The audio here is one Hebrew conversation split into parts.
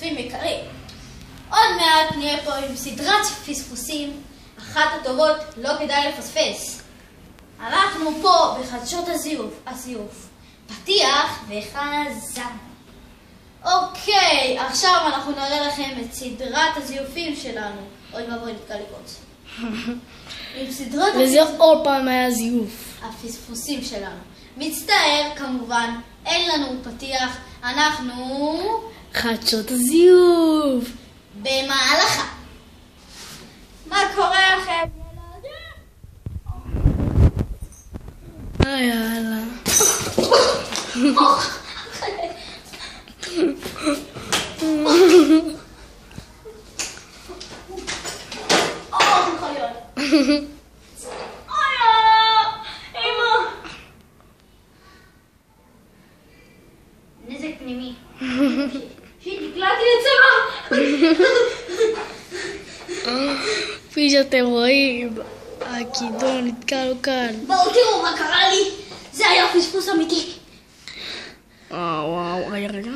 צופים יקרים. עוד מעט נהיה פה עם סדרת פספוסים, אחת הטובות, לא כדאי לפספס. אנחנו פה בחדשות הזיוף. פתיח וחזן. אוקיי, עכשיו אנחנו נראה לכם את סדרת הזיופים שלנו. אוי ואבוי, נתקע לי קוץ. עם סדרת וזה עוד פעם היה זיוף. הפספוסים שלנו. מצטער, כמובן, אין לנו פתיח, אנחנו חדשות הזיוף. במהלכה. מה קורה לכם? יאללה. נזק פנימי. נקלעתי לצבא. כפי שאתם רואים, הכידון נתקע לו כאן. בואו תראו מה קרה לי. זה היה פספוס אמיתי. וואו, רגע.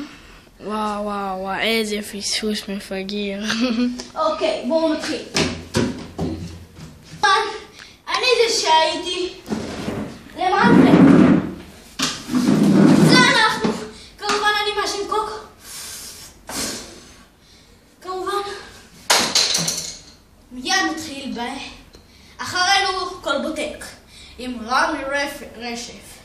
וואו, איזה פספוס מפגר. אוקיי, בואו נתחיל. אני זה שהייתי למעלה. זה אנחנו. כמובן אני מאשים קוקו. כמובן. מיד נתחיל אחרינו כל בוטק. עם רמי רשף.